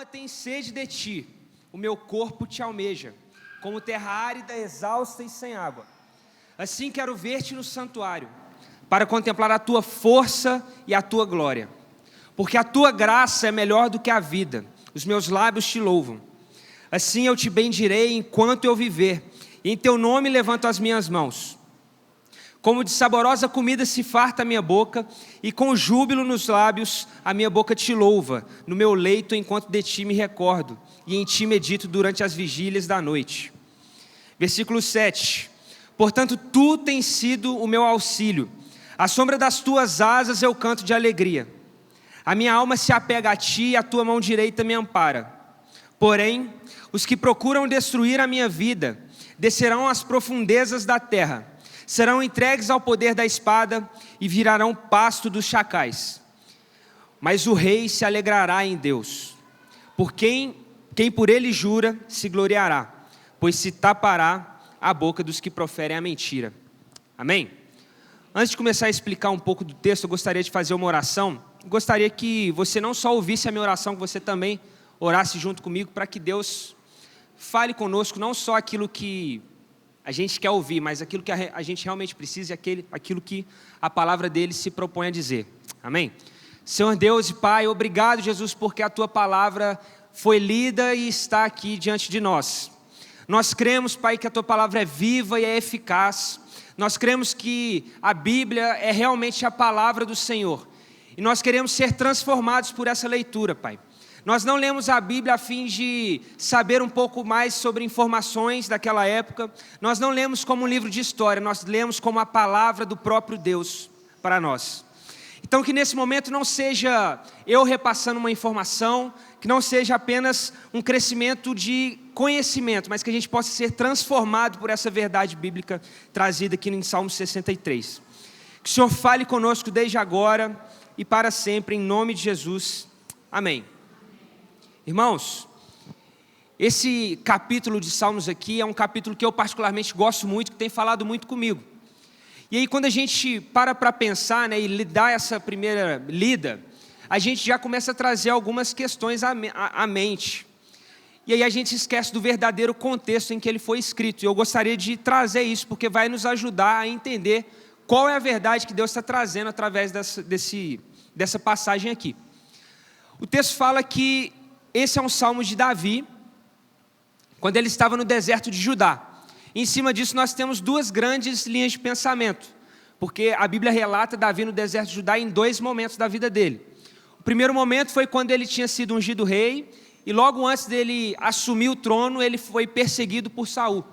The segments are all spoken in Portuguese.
alma tem sede de ti, o meu corpo te almeja, como terra árida, exausta e sem água. Assim quero ver-te no santuário, para contemplar a tua força e a tua glória. Porque a tua graça é melhor do que a vida, os meus lábios te louvam. Assim eu te bendirei enquanto eu viver, e em teu nome levanto as minhas mãos. Como de saborosa comida se farta a minha boca, e com júbilo nos lábios a minha boca te louva, no meu leito enquanto de ti me recordo, e em ti medito durante as vigílias da noite. Versículo 7. Portanto, tu tens sido o meu auxílio, à sombra das tuas asas eu canto de alegria. A minha alma se apega a ti, e a tua mão direita me ampara. Porém, os que procuram destruir a minha vida, descerão às profundezas da terra, serão entregues ao poder da espada e virarão pasto dos chacais. Mas o rei se alegrará em Deus, por quem por ele jura se gloriará, pois se tapará a boca dos que proferem a mentira. Amém? Antes de começar a explicar um pouco do texto, eu gostaria de fazer uma oração. Gostaria que você não só ouvisse a minha oração, que você também orasse junto comigo, para que Deus fale conosco, não só aquilo que a gente quer ouvir, mas aquilo que a gente realmente precisa e aquilo que a palavra dele se propõe a dizer. Amém? Senhor Deus e Pai, obrigado, Jesus, porque a tua palavra foi lida e está aqui diante de nós. Nós cremos, Pai, que a tua palavra é viva e é eficaz. Nós cremos que a Bíblia é realmente a palavra do Senhor. E nós queremos ser transformados por essa leitura, Pai. Nós não lemos a Bíblia a fim de saber um pouco mais sobre informações daquela época. Nós não lemos como um livro de história, nós lemos como a palavra do próprio Deus para nós. Então que nesse momento não seja eu repassando uma informação, que não seja apenas um crescimento de conhecimento, mas que a gente possa ser transformado por essa verdade bíblica trazida aqui em Salmo 63. Que o Senhor fale conosco desde agora e para sempre, em nome de Jesus. Amém. Irmãos, esse capítulo de Salmos aqui é um capítulo que eu particularmente gosto muito, que tem falado muito comigo. E aí quando a gente para pensar, né, e dar essa primeira lida, a gente já começa a trazer algumas questões à mente. E aí a gente esquece do verdadeiro contexto em que ele foi escrito. E eu gostaria de trazer isso, porque vai nos ajudar a entender qual é a verdade que Deus está trazendo através dessa passagem aqui. O texto fala que esse é um salmo de Davi, quando ele estava no deserto de Judá. E em cima disso nós temos duas grandes linhas de pensamento, porque a Bíblia relata Davi no deserto de Judá em dois momentos da vida dele. O primeiro momento foi quando ele tinha sido ungido rei, e logo antes dele assumir o trono, ele foi perseguido por Saul.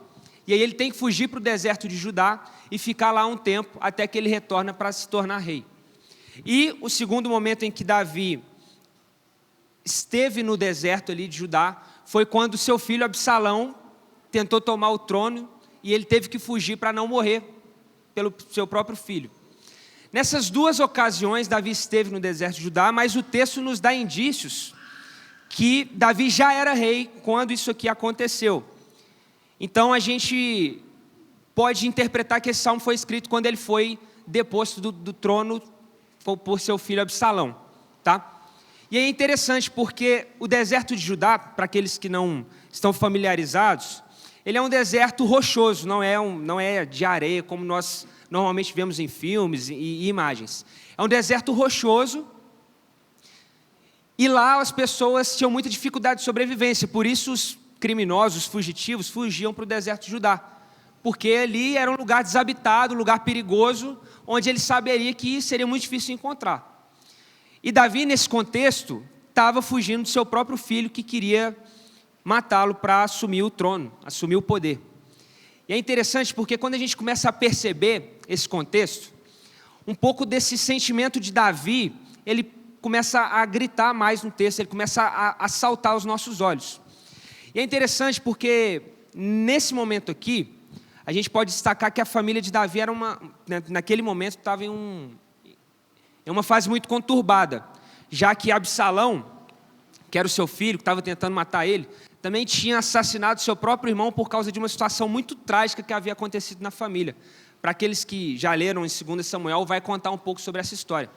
E aí ele tem que fugir para o deserto de Judá e ficar lá um tempo, até que ele retorna para se tornar rei. E o segundo momento em que Davi esteve no deserto ali de Judá, foi quando seu filho Absalão tentou tomar o trono, e ele teve que fugir para não morrer pelo seu próprio filho. Nessas duas ocasiões, Davi esteve no deserto de Judá, mas o texto nos dá indícios que Davi já era rei quando isso aqui aconteceu. Então a gente pode interpretar que esse salmo foi escrito quando ele foi deposto do trono por seu filho Absalão, tá? E é interessante porque o deserto de Judá, para aqueles que não estão familiarizados, ele é um deserto rochoso, não é de areia como nós normalmente vemos em filmes e imagens. É um deserto rochoso, e lá as pessoas tinham muita dificuldade de sobrevivência, por isso os criminosos, os fugitivos, fugiam para o deserto de Judá, porque ali era um lugar desabitado, um lugar perigoso, onde ele saberia que seria muito difícil encontrar. E Davi, nesse contexto, estava fugindo do seu próprio filho, que queria matá-lo para assumir o trono, assumir o poder. E é interessante porque quando a gente começa a perceber esse contexto, um pouco desse sentimento de Davi, ele começa a gritar mais no texto, ele começa a saltar aos nossos olhos. E é interessante porque nesse momento aqui, a gente pode destacar que a família de Davi era naquele momento estava em uma fase muito conturbada, já que Absalão, que era o seu filho, que estava tentando matar ele, também tinha assassinado seu próprio irmão por causa de uma situação muito trágica que havia acontecido na família. Para aqueles que já leram em 2 Samuel, vai contar um pouco sobre essa história.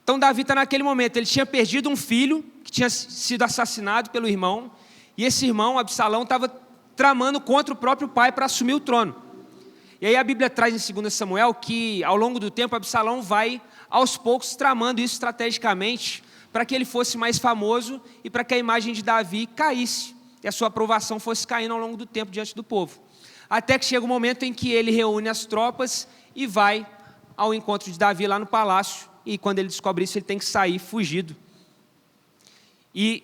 Então Davi está naquele momento, ele tinha perdido um filho, que tinha sido assassinado pelo irmão, e esse irmão, Absalão, estava tramando contra o próprio pai para assumir o trono. E aí a Bíblia traz em 2 Samuel que ao longo do tempo Absalão vai aos poucos tramando isso estrategicamente para que ele fosse mais famoso e para que a imagem de Davi caísse e a sua aprovação fosse caindo ao longo do tempo diante do povo. Até que chega o momento em que ele reúne as tropas e vai ao encontro de Davi lá no palácio, e quando ele descobre isso ele tem que sair fugido. E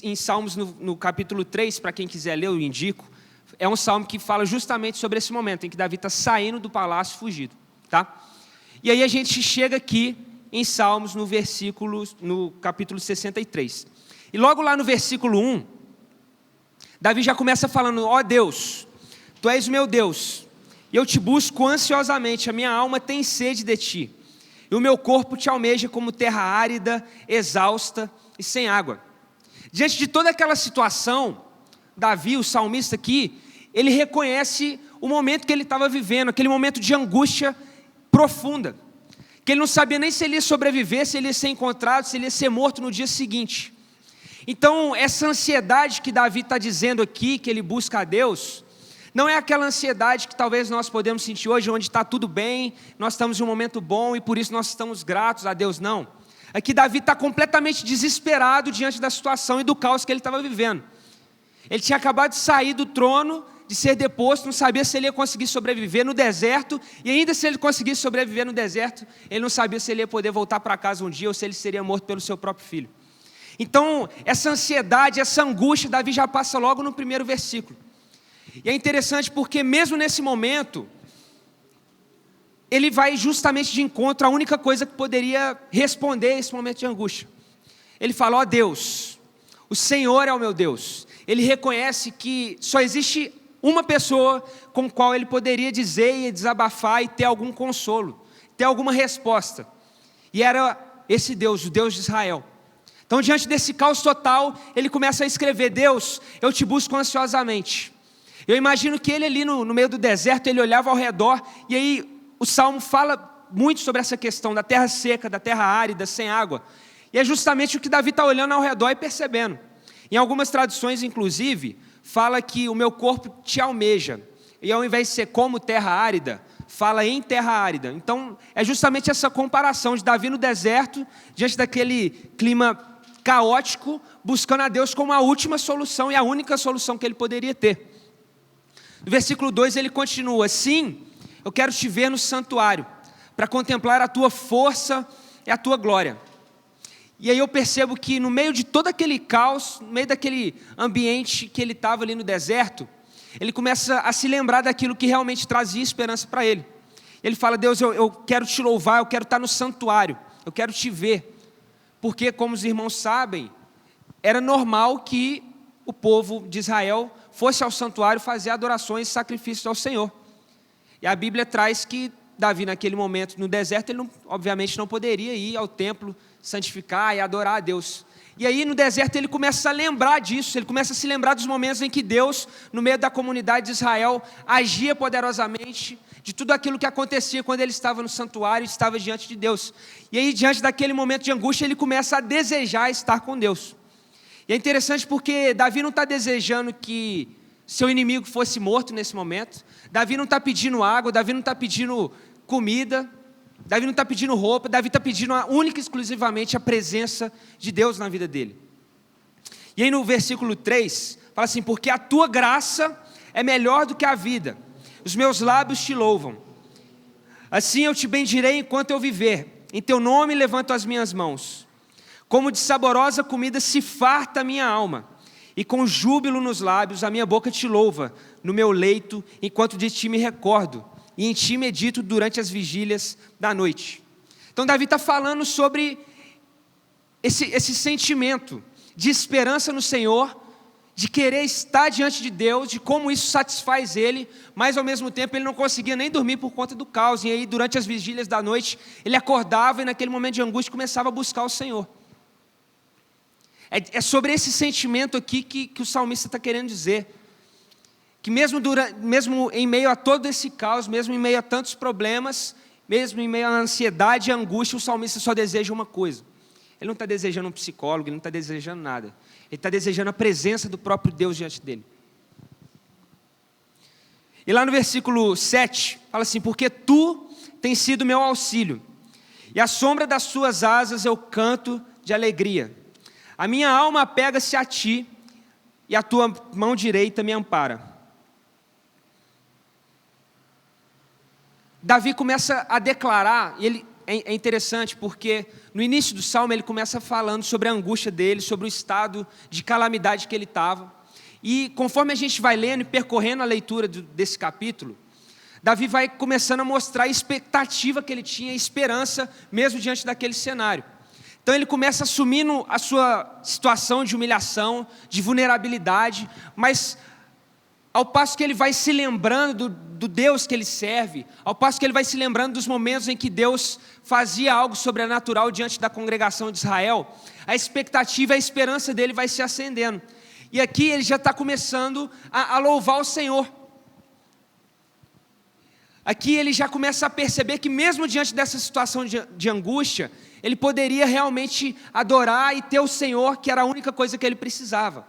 em Salmos no capítulo 3, para quem quiser ler, eu indico, é um salmo que fala justamente sobre esse momento em que Davi está saindo do palácio fugido. Tá? E aí a gente chega aqui em Salmos no capítulo 63. E logo lá no versículo 1, Davi já começa falando: ó Deus, Tu és o meu Deus, e eu te busco ansiosamente, a minha alma tem sede de Ti, e o meu corpo te almeja como terra árida, exausta e sem água. Diante de toda aquela situação, Davi, o salmista aqui, ele reconhece o momento que ele estava vivendo, aquele momento de angústia profunda, que ele não sabia nem se ele ia sobreviver, se ele ia ser encontrado, se ele ia ser morto no dia seguinte. Então, essa ansiedade que Davi está dizendo aqui, que ele busca a Deus, não é aquela ansiedade que talvez nós podemos sentir hoje, onde está tudo bem, nós estamos em um momento bom e por isso nós estamos gratos a Deus, não. Aqui Davi está completamente desesperado diante da situação e do caos que ele estava vivendo. Ele tinha acabado de sair do trono, de ser deposto, não sabia se ele ia conseguir sobreviver no deserto, e ainda se ele conseguisse sobreviver no deserto, ele não sabia se ele ia poder voltar para casa um dia, ou se ele seria morto pelo seu próprio filho. Então, essa ansiedade, essa angústia, Davi já passa logo no primeiro versículo. E é interessante porque mesmo nesse momento, ele vai justamente de encontro à única coisa que poderia responder a esse momento de angústia. Ele fala: ó Deus, o Senhor é o meu Deus. Ele reconhece que só existe uma pessoa com a qual ele poderia dizer e desabafar e ter algum consolo, ter alguma resposta. E era esse Deus, o Deus de Israel. Então, diante desse caos total, ele começa a escrever: Deus, eu te busco ansiosamente. Eu imagino que ele ali no meio do deserto, ele olhava ao redor, e aí o Salmo fala muito sobre essa questão da terra seca, da terra árida, sem água. E é justamente o que Davi está olhando ao redor e percebendo. Em algumas traduções, inclusive, fala que o meu corpo te almeja. E ao invés de ser como terra árida, fala em terra árida. Então, é justamente essa comparação de Davi no deserto, diante daquele clima caótico, buscando a Deus como a última solução e a única solução que ele poderia ter. No versículo 2 ele continua: sim, eu quero te ver no santuário, para contemplar a tua força e a tua glória. E aí eu percebo que no meio de todo aquele caos, no meio daquele ambiente que ele estava ali no deserto, ele começa a se lembrar daquilo que realmente trazia esperança para ele. Ele fala: Deus, eu quero te louvar, eu quero estar no santuário, eu quero te ver. Porque, como os irmãos sabem, era normal que o povo de Israel fosse ao santuário fazer adorações e sacrifícios ao Senhor. E a Bíblia traz que Davi, naquele momento, no deserto, ele obviamente não poderia ir ao templo, santificar e adorar a Deus. E aí, no deserto, ele começa a lembrar disso, ele começa a se lembrar dos momentos em que Deus, no meio da comunidade de Israel, agia poderosamente, de tudo aquilo que acontecia quando ele estava no santuário e estava diante de Deus. E aí, diante daquele momento de angústia, ele começa a desejar estar com Deus. E é interessante porque Davi não está desejando que seu inimigo fosse morto nesse momento. Davi não está pedindo água, Davi não está pedindo comida, Davi não está pedindo roupa, Davi está pedindo única e exclusivamente a presença de Deus na vida dele. E aí no versículo 3, fala assim: porque a tua graça é melhor do que a vida, os meus lábios te louvam. Assim eu te bendirei enquanto eu viver, em teu nome levanto as minhas mãos. Como de saborosa comida se farta a minha alma, e com júbilo nos lábios a minha boca te louva, no meu leito, enquanto de ti me recordo, e em ti medito durante as vigílias da noite. Então Davi está falando sobre esse sentimento de esperança no Senhor, de querer estar diante de Deus, de como isso satisfaz ele, mas ao mesmo tempo ele não conseguia nem dormir por conta do caos, e aí durante as vigílias da noite, ele acordava e naquele momento de angústia começava a buscar o Senhor. É sobre esse sentimento aqui que o salmista está querendo dizer, que mesmo em meio a todo esse caos, mesmo em meio a tantos problemas, mesmo em meio à ansiedade e à angústia, o salmista só deseja uma coisa. Ele não está desejando um psicólogo, ele não está desejando nada. Ele está desejando a presença do próprio Deus diante dele. E lá no versículo 7, fala assim: porque tu tens sido meu auxílio, e à sombra das tuas asas eu canto de alegria. A minha alma apega-se a ti, e a tua mão direita me ampara. Davi começa a declarar, e ele é interessante porque no início do salmo ele começa falando sobre a angústia dele, sobre o estado de calamidade que ele estava. E conforme a gente vai lendo e percorrendo a leitura desse capítulo, Davi vai começando a mostrar a expectativa que ele tinha, a esperança mesmo diante daquele cenário. Então ele começa assumindo a sua situação de humilhação, de vulnerabilidade, mas ao passo que ele vai se lembrando do Deus que ele serve, ao passo que ele vai se lembrando dos momentos em que Deus fazia algo sobrenatural diante da congregação de Israel, a expectativa e a esperança dele vai se acendendo. E aqui ele já está começando a louvar o Senhor. Aqui ele já começa a perceber que mesmo diante dessa situação de angústia, ele poderia realmente adorar e ter o Senhor, que era a única coisa que ele precisava.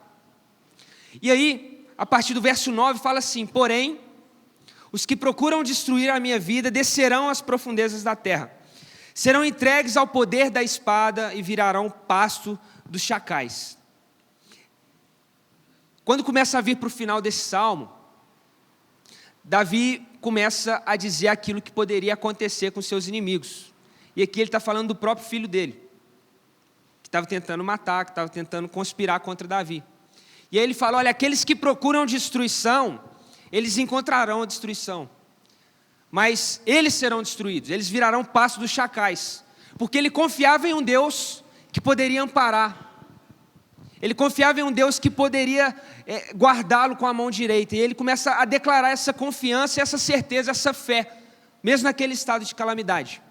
E aí, a partir do verso 9, fala assim: porém, os que procuram destruir a minha vida descerão às profundezas da terra, serão entregues ao poder da espada e virarão pasto dos chacais. Quando começa a vir para o final desse salmo, Davi começa a dizer aquilo que poderia acontecer com seus inimigos. E aqui ele está falando do próprio filho dele, que estava tentando matar, que estava tentando conspirar contra Davi. E aí ele fala: olha, aqueles que procuram destruição, eles encontrarão a destruição, mas eles serão destruídos, eles virarão pasto dos chacais, porque ele confiava em um Deus que poderia amparar, ele confiava em um Deus que poderia guardá-lo com a mão direita, e ele começa a declarar essa confiança, essa certeza, essa fé, mesmo naquele estado de calamidade.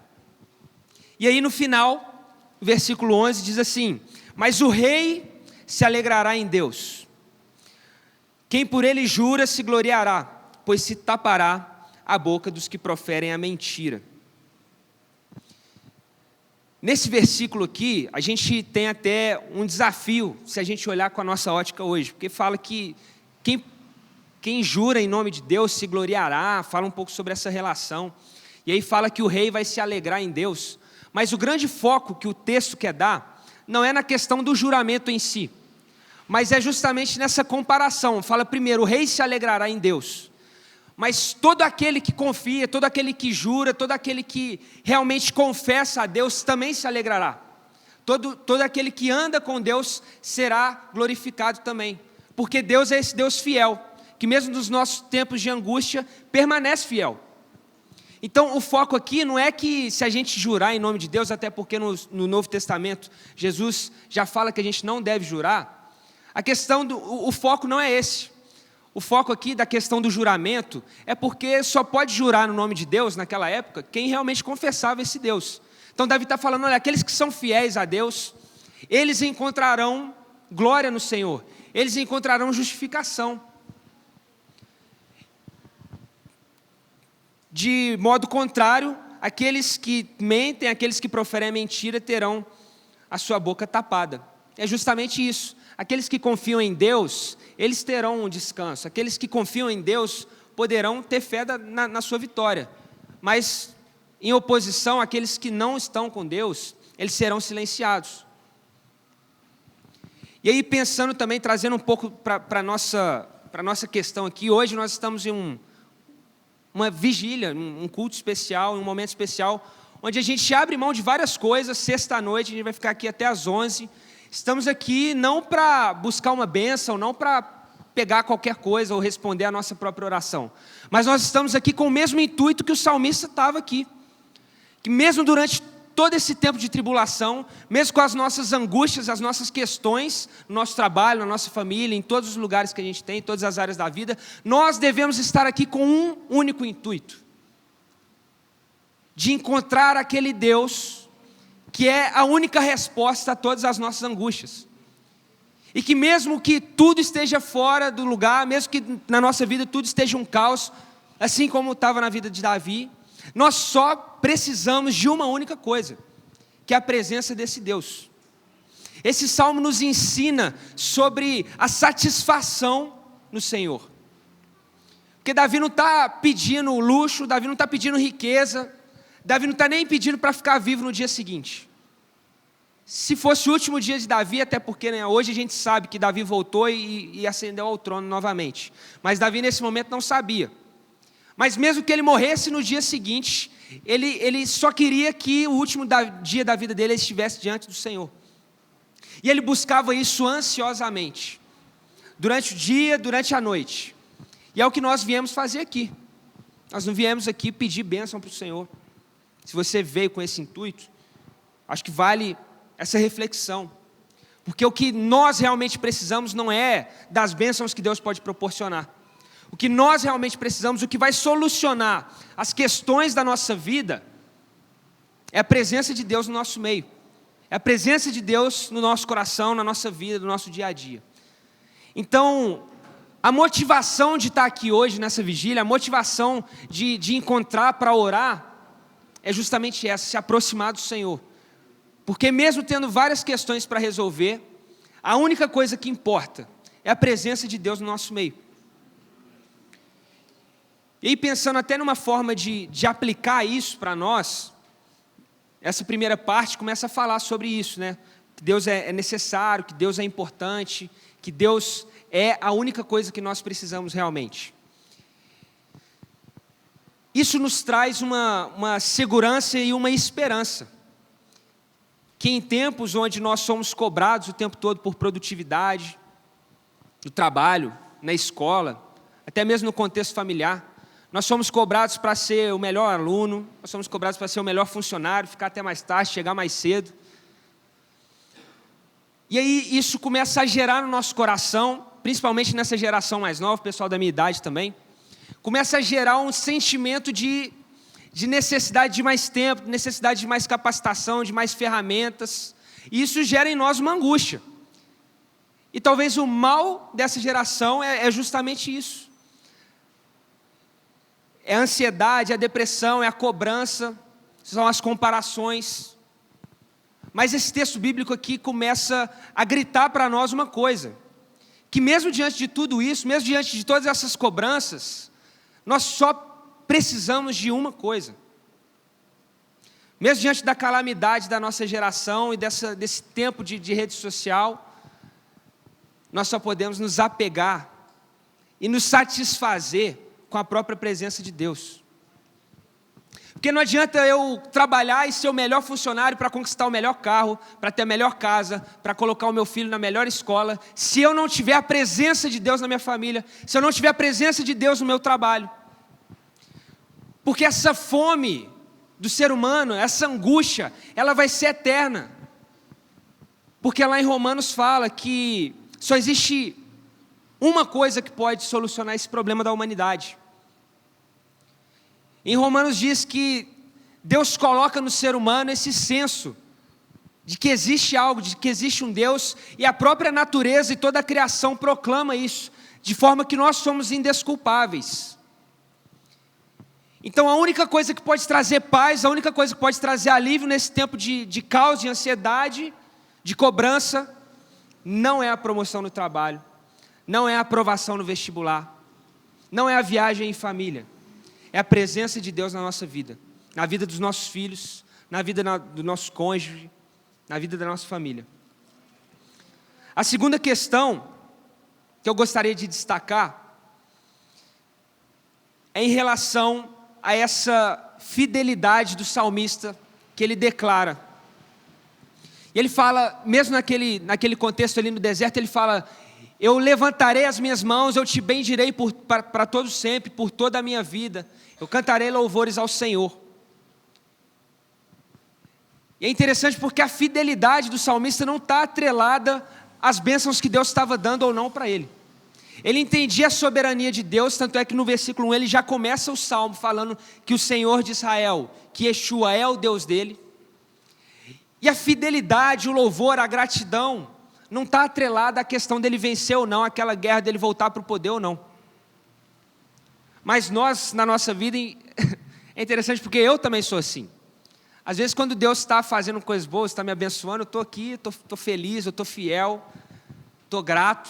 E aí no final, o versículo 11 diz assim: mas o rei se alegrará em Deus, quem por ele jura se gloriará, pois se tapará a boca dos que proferem a mentira. Nesse versículo aqui, a gente tem até um desafio, se a gente olhar com a nossa ótica hoje, porque fala que quem jura em nome de Deus se gloriará, fala um pouco sobre essa relação, e aí fala que o rei vai se alegrar em Deus, mas o grande foco que o texto quer dar, não é na questão do juramento em si, mas é justamente nessa comparação. Fala primeiro, o rei se alegrará em Deus, mas todo aquele que confia, todo aquele que jura, todo aquele que realmente confessa a Deus também se alegrará. Todo aquele que anda com Deus será glorificado também, porque Deus é esse Deus fiel, que mesmo nos nossos tempos de angústia, permanece fiel. Então o foco aqui não é que se a gente jurar em nome de Deus, até porque no Novo Testamento, Jesus já fala que a gente não deve jurar. O foco não é esse. O foco aqui da questão do juramento é porque só pode jurar no nome de Deus, naquela época, quem realmente confessava esse Deus. Então Davi está falando, olha, aqueles que são fiéis a Deus, eles encontrarão glória no Senhor, eles encontrarão justificação. De modo contrário, aqueles que mentem, aqueles que proferem a mentira, terão a sua boca tapada. É justamente isso. Aqueles que confiam em Deus, eles terão um descanso. Aqueles que confiam em Deus poderão ter fé na sua vitória. Mas, em oposição, aqueles que não estão com Deus, eles serão silenciados. E aí, pensando também, trazendo um pouco para a nossa questão aqui, hoje nós estamos em uma vigília, um culto especial, um momento especial, onde a gente abre mão de várias coisas. Sexta-noite, a gente vai ficar aqui até às 11h. Estamos aqui não para buscar uma bênção, não para pegar qualquer coisa ou responder a nossa própria oração, mas nós estamos aqui com o mesmo intuito que o salmista estava aqui, que mesmo durante todo esse tempo de tribulação, mesmo com as nossas angústias, as nossas questões, no nosso trabalho, na nossa família, em todos os lugares que a gente tem, em todas as áreas da vida, nós devemos estar aqui com um único intuito, de encontrar aquele Deus que é a única resposta a todas as nossas angústias. E que mesmo que tudo esteja fora do lugar, mesmo que na nossa vida tudo esteja um caos, assim como estava na vida de Davi, Nós só precisamos de uma única coisa, que é a presença desse Deus. Esse salmo nos ensina sobre a satisfação no Senhor. Porque Davi não está pedindo luxo, Davi não está pedindo riqueza, Davi não está nem pedindo para ficar vivo no dia seguinte. Se fosse o último dia de Davi, até porque, né, hoje a gente sabe que Davi voltou e ascendeu ao trono novamente. Mas Davi nesse momento não sabia. Mas mesmo que ele morresse no dia seguinte, ele só queria que o último dia da vida dele estivesse diante do Senhor. E ele buscava isso ansiosamente, durante o dia, durante a noite. E é o que nós viemos fazer aqui. Nós não viemos aqui pedir bênção para o Senhor. Se você veio com esse intuito, acho que vale essa reflexão. Porque o que nós realmente precisamos não é das bênçãos que Deus pode proporcionar. O que nós realmente precisamos, o que vai solucionar as questões da nossa vida, é a presença de Deus no nosso meio. É a presença de Deus no nosso coração, na nossa vida, no nosso dia a dia. Então, a motivação de estar aqui hoje nessa vigília, a motivação de encontrar para orar, é justamente essa, se aproximar do Senhor. Porque mesmo tendo várias questões para resolver, a única coisa que importa é a presença de Deus no nosso meio. E aí, pensando até numa forma de aplicar isso para nós, essa primeira parte começa a falar sobre isso, né? Que Deus é necessário, que Deus é importante, que Deus é a única coisa que nós precisamos realmente. Isso nos traz uma segurança e uma esperança. Que em tempos onde nós somos cobrados o tempo todo por produtividade, no trabalho, na escola, até mesmo no contexto familiar, nós somos cobrados para ser o melhor aluno, nós somos cobrados para ser o melhor funcionário, ficar até mais tarde, chegar mais cedo. E aí isso começa a gerar no nosso coração, principalmente nessa geração mais nova, o pessoal da minha idade também, começa a gerar um sentimento de necessidade de mais tempo, necessidade de mais capacitação, de mais ferramentas. E isso gera em nós uma angústia. E talvez o mal dessa geração é justamente isso. É a ansiedade, é a depressão, é a cobrança, são as comparações. Mas esse texto bíblico aqui começa a gritar para nós uma coisa, que mesmo diante de tudo isso, mesmo diante de todas essas cobranças, nós só precisamos de uma coisa. Mesmo diante da calamidade da nossa geração e desse tempo de rede social, nós só podemos nos apegar e nos satisfazer com a própria presença de Deus. Porque não adianta eu trabalhar e ser o melhor funcionário para conquistar o melhor carro, para ter a melhor casa, para colocar o meu filho na melhor escola, se eu não tiver a presença de Deus na minha família, se eu não tiver a presença de Deus no meu trabalho. Porque essa fome do ser humano, essa angústia, ela vai ser eterna. Porque lá em Romanos fala que só existe uma coisa que pode solucionar esse problema da humanidade. Em Romanos diz que Deus coloca no ser humano esse senso de que existe algo, de que existe um Deus, e a própria natureza e toda a criação proclama isso, de forma que nós somos indesculpáveis. Então a única coisa que pode trazer paz, a única coisa que pode trazer alívio nesse tempo de caos, de ansiedade, de cobrança, não é a promoção no trabalho, não é a aprovação no vestibular, não é a viagem em família, é a presença de Deus na nossa vida, na vida dos nossos filhos, na vida do nosso cônjuge, na vida da nossa família. A segunda questão que eu gostaria de destacar é em relação a essa fidelidade do salmista que ele declara. E ele fala, mesmo naquele contexto ali no deserto, ele fala: eu levantarei as minhas mãos, eu te bendirei para todos sempre, por toda a minha vida. Eu cantarei louvores ao Senhor. E é interessante porque a fidelidade do salmista não está atrelada às bênçãos que Deus estava dando ou não para ele. Ele entendia a soberania de Deus, tanto é que no versículo 1 ele já começa o salmo falando que o Senhor de Israel, que Yeshua é o Deus dele. E a fidelidade, o louvor, a gratidão, não está atrelada à questão dele vencer ou não, aquela guerra dele voltar para o poder ou não. Mas nós, na nossa vida, é É interessante porque eu também sou assim. Às vezes quando Deus está fazendo coisas boas, está me abençoando, eu estou aqui, estou feliz, eu estou fiel, estou grato.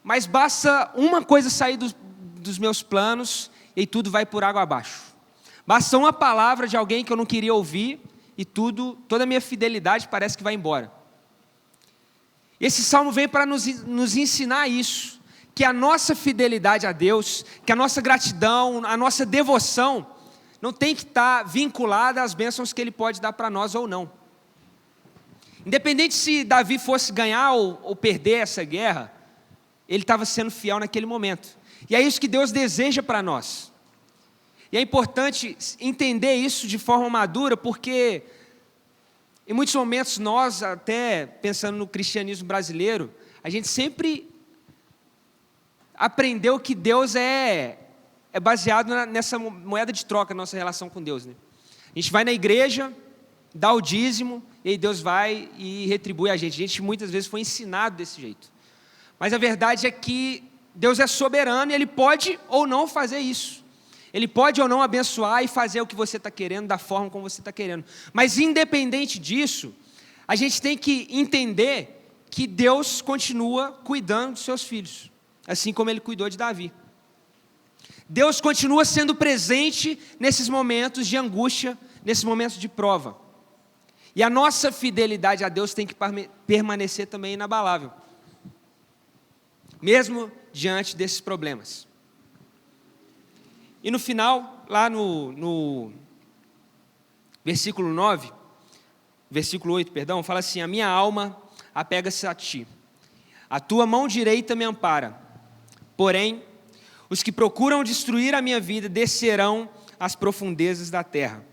Mas basta uma coisa sair dos meus planos e tudo vai por água abaixo. Basta uma palavra de alguém que eu não queria ouvir e toda a minha fidelidade parece que vai embora. Esse salmo vem para nos ensinar isso, que a nossa fidelidade a Deus, que a nossa gratidão, a nossa devoção, não tem que estar vinculada às bênçãos que Ele pode dar para nós ou não. Independente se Davi fosse ganhar ou perder essa guerra, ele estava sendo fiel naquele momento. E é isso que Deus deseja para nós. E é importante entender isso de forma madura, porque em muitos momentos nós, até pensando no cristianismo brasileiro, a gente sempre aprendeu que Deus é baseado nessa moeda de troca, nossa relação com Deus, né? A gente vai na igreja, dá o dízimo, e aí Deus vai e retribui a gente. A gente muitas vezes foi ensinado desse jeito. Mas a verdade é que Deus é soberano e Ele pode ou não fazer isso. Ele pode ou não abençoar e fazer o que você está querendo, da forma como você está querendo. Mas independente disso, a gente tem que entender que Deus continua cuidando dos seus filhos, assim como Ele cuidou de Davi. Deus continua sendo presente nesses momentos de angústia, nesses momentos de prova. E a nossa fidelidade a Deus tem que permanecer também inabalável, mesmo diante desses problemas. E no final, lá no versículo 9, versículo 8, perdão, fala assim: a minha alma apega-se a ti, a tua mão direita me ampara, porém, os que procuram destruir a minha vida descerão às profundezas da terra,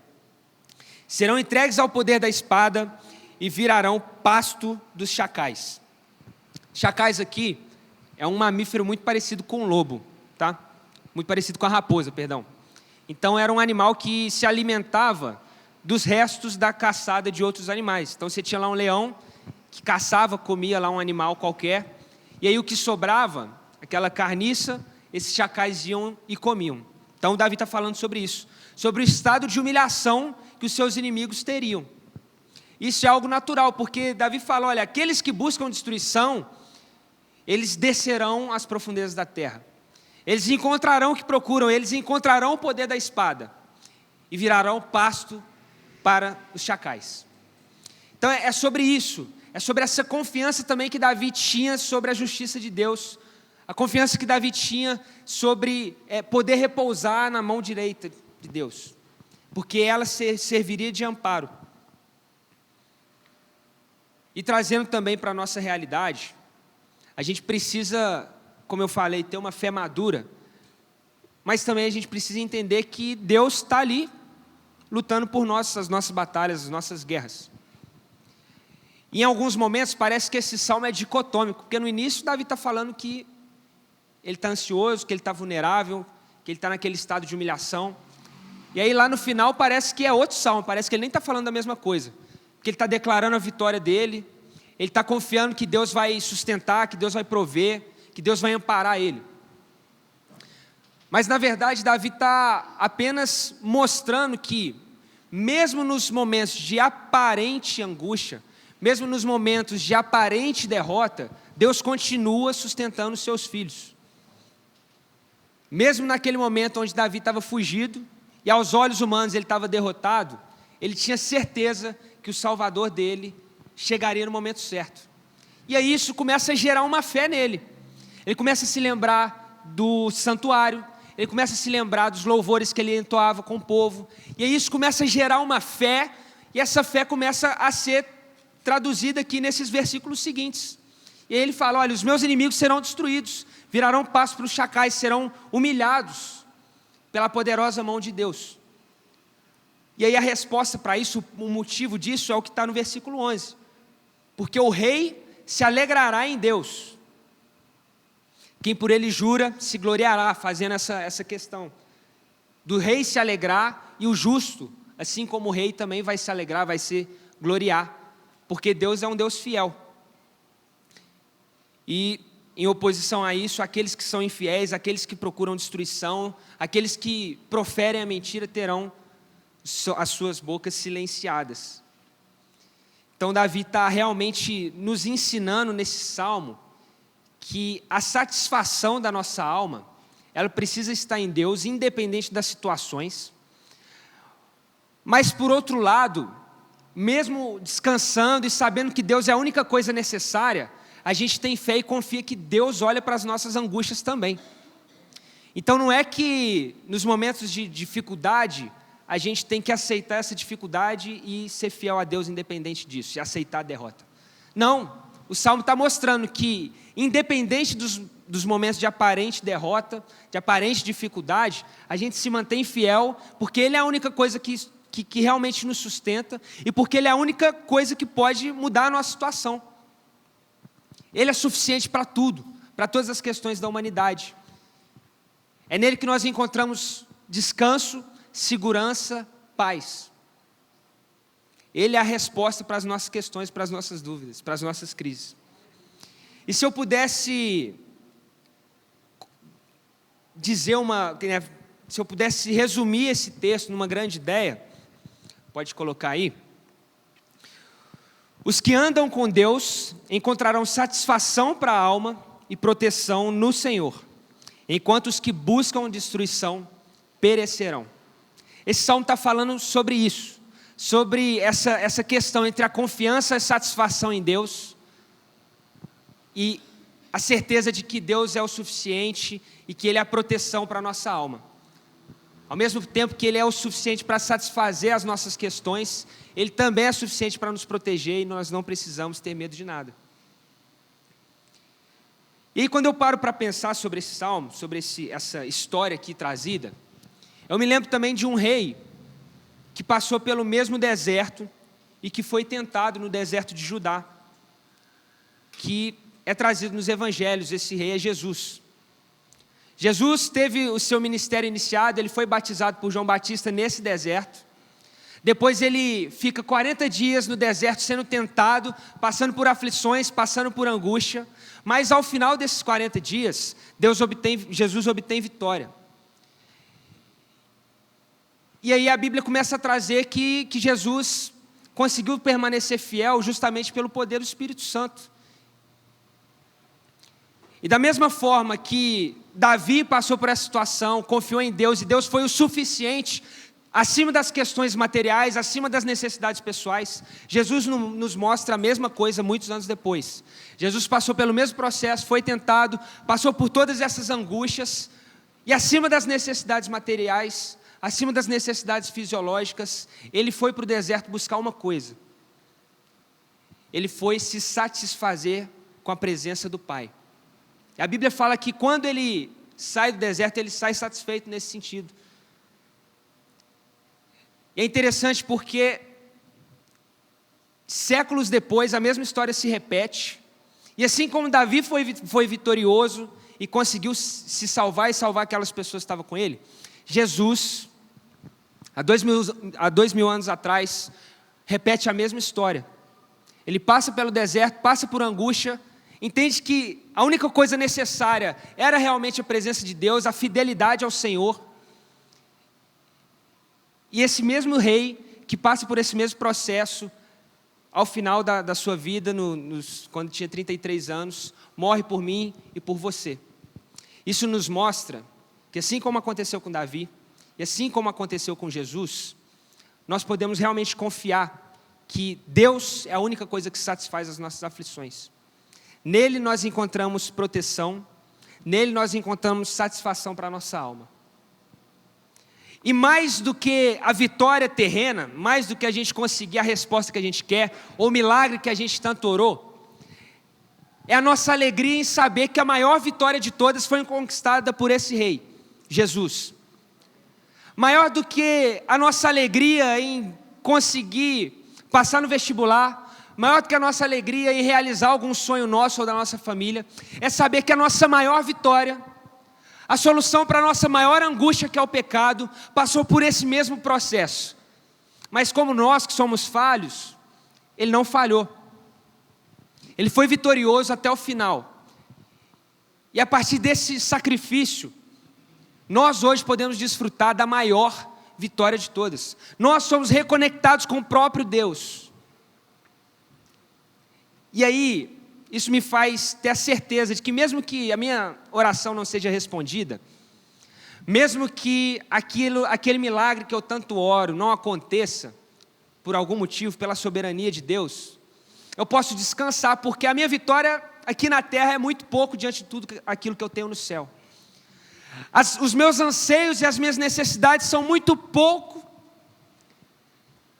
serão entregues ao poder da espada e virarão pasto dos chacais. Chacais aqui é um mamífero muito parecido com o lobo, tá? Muito parecido com a raposa, perdão. Então era um animal que se alimentava dos restos da caçada de outros animais. Então você tinha lá um leão que caçava, comia lá um animal qualquer, e aí o que sobrava, aquela carniça, esses chacais iam e comiam. Então Davi está falando sobre isso, sobre o estado de humilhação que os seus inimigos teriam. Isso é algo natural, porque Davi fala, olha, aqueles que buscam destruição, eles descerão às profundezas da terra. Eles encontrarão o que procuram, eles encontrarão o poder da espada e virarão pasto para os chacais. Então é sobre isso, é sobre essa confiança também que Davi tinha sobre a justiça de Deus, a confiança que Davi tinha sobre poder repousar na mão direita de Deus, porque ela serviria de amparo. E trazendo também para a nossa realidade, a gente precisa, como eu falei, ter uma fé madura, mas também a gente precisa entender que Deus está ali, lutando por nós, as nossas batalhas, as nossas guerras. E em alguns momentos parece que esse salmo é dicotômico, porque no início Davi está falando que ele está ansioso, que ele está vulnerável, que ele está naquele estado de humilhação. E aí lá no final parece que é outro salmo, parece que ele nem está falando da mesma coisa, porque ele está declarando a vitória dele, ele está confiando que Deus vai sustentar, que Deus vai prover, que Deus vai amparar ele. Mas na verdade Davi está apenas mostrando que, mesmo nos momentos de aparente angústia, mesmo nos momentos de aparente derrota, Deus continua sustentando os seus filhos. Mesmo naquele momento onde Davi estava fugido, e aos olhos humanos ele estava derrotado, ele tinha certeza que o Salvador dele chegaria no momento certo. E aí isso começa a gerar uma fé nele. Ele começa a se lembrar do santuário, ele começa a se lembrar dos louvores que ele entoava com o povo, e aí isso começa a gerar uma fé, e essa fé começa a ser traduzida aqui nesses versículos seguintes. E aí ele fala, olha, os meus inimigos serão destruídos, virarão pasto para os chacais, serão humilhados pela poderosa mão de Deus. E aí a resposta para isso, o motivo disso é o que está no versículo 11. Porque o rei se alegrará em Deus. Quem por ele jura, se gloriará, fazendo essa questão. Do rei se alegrar e o justo, assim como o rei também vai se alegrar, vai se gloriar. Porque Deus é um Deus fiel. E em oposição a isso, aqueles que são infiéis, aqueles que procuram destruição, aqueles que proferem a mentira terão as suas bocas silenciadas. Então Davi está realmente nos ensinando nesse salmo que a satisfação da nossa alma, ela precisa estar em Deus, independente das situações. Mas por outro lado, mesmo descansando e sabendo que Deus é a única coisa necessária, a gente tem fé e confia que Deus olha para as nossas angústias também. Então não é que nos momentos de dificuldade, a gente tem que aceitar essa dificuldade e ser fiel a Deus independente disso, e aceitar a derrota. Não, o Salmo está mostrando que, independente dos momentos de aparente derrota, de aparente dificuldade, a gente se mantém fiel, porque Ele é a única coisa que realmente nos sustenta, e porque Ele é a única coisa que pode mudar a nossa situação. Ele é suficiente para tudo, para todas as questões da humanidade. É nele que nós encontramos descanso, segurança, paz. Ele é a resposta para as nossas questões, para as nossas dúvidas, para as nossas crises. E se eu pudesse dizer se eu pudesse resumir esse texto numa grande ideia, pode colocar aí. Os que andam com Deus encontrarão satisfação para a alma e proteção no Senhor, enquanto os que buscam destruição perecerão. Esse salmo está falando sobre isso, sobre essa questão entre a confiança e a satisfação em Deus e a certeza de que Deus é o suficiente e que Ele é a proteção para a nossa alma. Ao mesmo tempo que Ele é o suficiente para satisfazer as nossas questões, Ele também é suficiente para nos proteger e nós não precisamos ter medo de nada. E aí, quando eu paro para pensar sobre esse salmo, sobre essa história aqui trazida, eu me lembro também de um rei que passou pelo mesmo deserto e que foi tentado no deserto de Judá, que é trazido nos evangelhos. Esse rei é Jesus. Jesus teve o seu ministério iniciado, ele foi batizado por João Batista nesse deserto. Depois ele fica 40 dias no deserto sendo tentado, passando por aflições, passando por angústia. Mas ao final desses 40 dias, Jesus obtém vitória. E aí a Bíblia começa a trazer que Jesus conseguiu permanecer fiel justamente pelo poder do Espírito Santo. E da mesma forma que Davi passou por essa situação, confiou em Deus, e Deus foi o suficiente, acima das questões materiais, acima das necessidades pessoais, Jesus nos mostra a mesma coisa muitos anos depois. Jesus passou pelo mesmo processo, foi tentado, passou por todas essas angústias, e acima das necessidades materiais, acima das necessidades fisiológicas, ele foi para o deserto buscar uma coisa. Ele foi se satisfazer com a presença do Pai. A Bíblia fala que quando ele sai do deserto, ele sai satisfeito nesse sentido. E é interessante porque séculos depois a mesma história se repete. E assim como Davi foi vitorioso e conseguiu se salvar e salvar aquelas pessoas que estavam com ele, Jesus, há 2000 anos atrás, repete a mesma história. Ele passa pelo deserto, passa por angústia, entende que a única coisa necessária era realmente a presença de Deus, a fidelidade ao Senhor. E esse mesmo rei, que passa por esse mesmo processo, ao final da sua vida, quando tinha 33 anos, morre por mim e por você. Isso nos mostra que assim como aconteceu com Davi, e assim como aconteceu com Jesus, nós podemos realmente confiar que Deus é a única coisa que satisfaz as nossas aflições. Nele nós encontramos proteção, nele nós encontramos satisfação para a nossa alma. E mais do que a vitória terrena, mais do que a gente conseguir a resposta que a gente quer, ou o milagre que a gente tanto orou, é a nossa alegria em saber que a maior vitória de todas foi conquistada por esse rei, Jesus. Maior do que a nossa alegria em conseguir passar no vestibular, maior do que a nossa alegria em realizar algum sonho nosso ou da nossa família, é saber que a nossa maior vitória, a solução para a nossa maior angústia, que é o pecado, passou por esse mesmo processo. Mas como nós que somos falhos, ele não falhou. Ele foi vitorioso até o final. E a partir desse sacrifício, nós hoje podemos desfrutar da maior vitória de todas. Nós somos reconectados com o próprio Deus. E aí, isso me faz ter a certeza de que mesmo que a minha oração não seja respondida, mesmo que aquele milagre que eu tanto oro não aconteça, por algum motivo, pela soberania de Deus, eu posso descansar, porque a minha vitória aqui na terra é muito pouco diante de tudo aquilo que eu tenho no céu. Os meus anseios e as minhas necessidades são muito pouco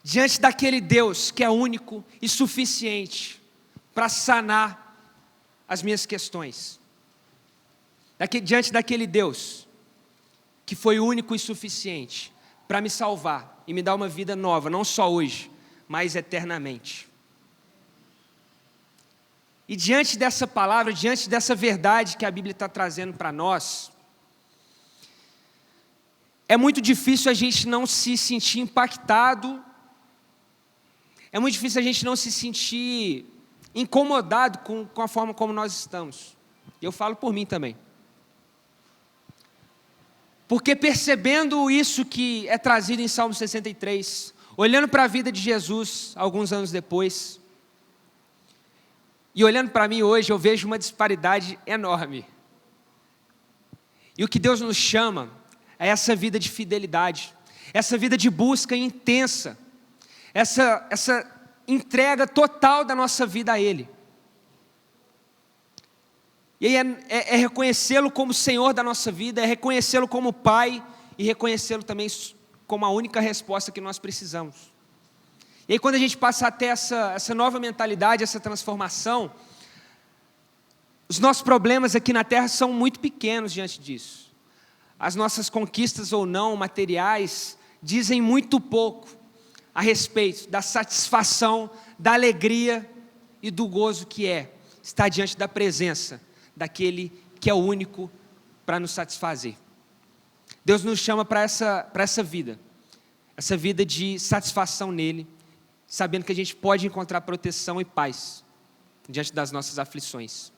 diante daquele Deus que é único e suficiente para sanar as minhas questões. Diante daquele Deus que foi único e suficiente para me salvar e me dar uma vida nova, não só hoje, mas eternamente. E diante dessa palavra, diante dessa verdade que a Bíblia está trazendo para nós, é muito difícil a gente não se sentir impactado, é muito difícil a gente não se sentir incomodado com a forma como nós estamos. Eu falo por mim também. Porque percebendo isso que é trazido em Salmo 63, olhando para a vida de Jesus alguns anos depois, e olhando para mim hoje, eu vejo uma disparidade enorme. E o que Deus nos chama é essa vida de fidelidade, essa vida de busca intensa, essa entrega total da nossa vida a Ele. E aí é reconhecê-lo como Senhor da nossa vida, é reconhecê-lo como Pai e reconhecê-lo também como a única resposta que nós precisamos. E aí quando a gente passa a ter essa nova mentalidade, essa transformação, os nossos problemas aqui na terra são muito pequenos diante disso. As nossas conquistas ou não materiais dizem muito pouco a respeito da satisfação, da alegria e do gozo que é estar diante da presença daquele que é o único para nos satisfazer. Deus nos chama para essa vida de satisfação nele, sabendo que a gente pode encontrar proteção e paz diante das nossas aflições.